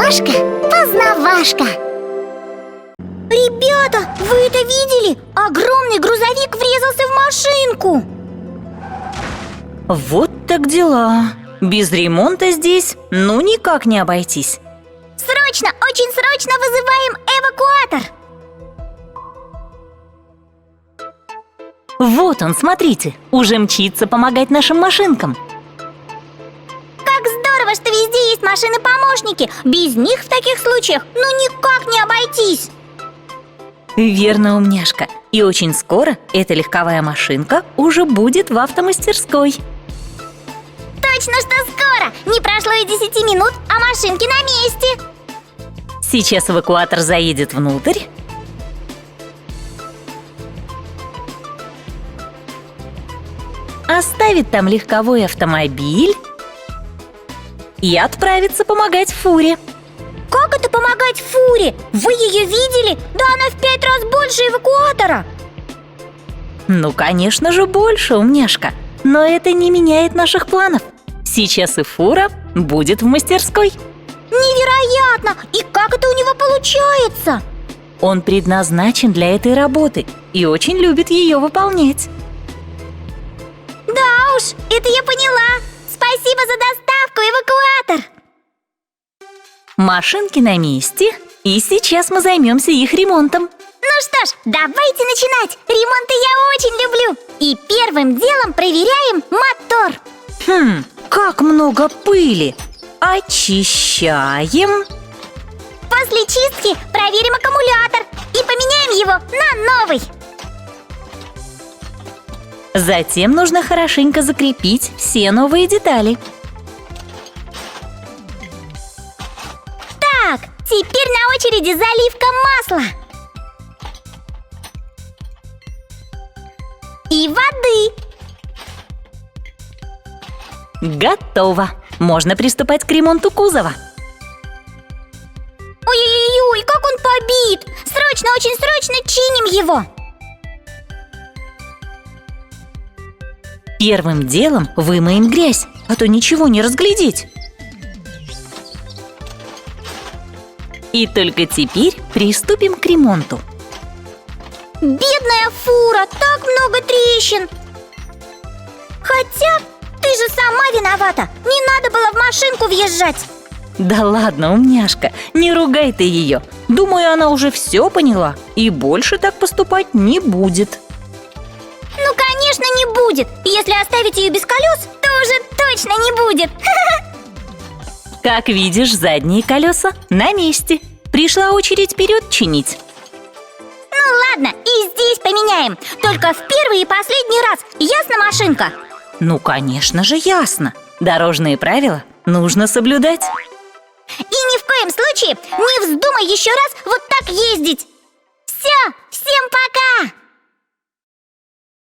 Машка, познавашка. Ребята, вы это видели? Огромный грузовик врезался в машинку. Вот так дела. Без ремонта здесь ну никак не обойтись. Срочно, очень срочно вызываем эвакуатор. Вот он, смотрите, уже мчится помогать нашим машинкам. Как здорово, что везде есть машины-помощники. Без них в таких случаях ну никак не обойтись. Верно, умняшка. И очень скоро эта легковая машинка уже будет в автомастерской. Точно, что скоро. Не прошло и 10 минут, а машинки на месте. Сейчас эвакуатор заедет внутрь. Оставит там легковой автомобиль и отправится помогать фуре. Как это помогать фуре? Вы ее видели? Да она в 5 раз больше эвакуатора. Ну, конечно же, больше, умняшка. Но это не меняет наших планов. Сейчас и фура будет в мастерской. Невероятно! И как это у него получается? Он предназначен для этой работы и очень любит ее выполнять. Да уж, это я поняла. Спасибо за доставку, эвакуатор. Машинки на месте, и сейчас мы займемся их ремонтом. Ну что ж, давайте начинать. Ремонты я очень люблю. И первым делом проверяем мотор. Как много пыли! Очищаем. После чистки проверим аккумулятор и поменяем его на новый. Затем нужно хорошенько закрепить все новые детали. Так, теперь на очереди заливка масла и воды. Готово! Можно приступать к ремонту кузова. Ой-ой-ой, как он побит! Срочно, очень срочно чиним его. Первым делом вымоем грязь, а то ничего не разглядеть. И только теперь приступим к ремонту. Бедная фура, так много трещин. Хотя, ты же сама виновата. Не надо было в машинку въезжать. Да ладно, умняшка, не ругай ты ее. Думаю, она уже все поняла и больше так поступать не будет. Ну, конечно, не будет. Если оставить ее без колес, то уже точно не будет. Как видишь, задние колеса на месте. Пришла очередь вперед чинить. Ну ладно, и здесь поменяем. Только в первый и последний раз. Ясно, машинка? Ну, конечно же, ясно. Дорожные правила нужно соблюдать. И ни в коем случае не вздумай еще раз вот так ездить. Все, всем пока!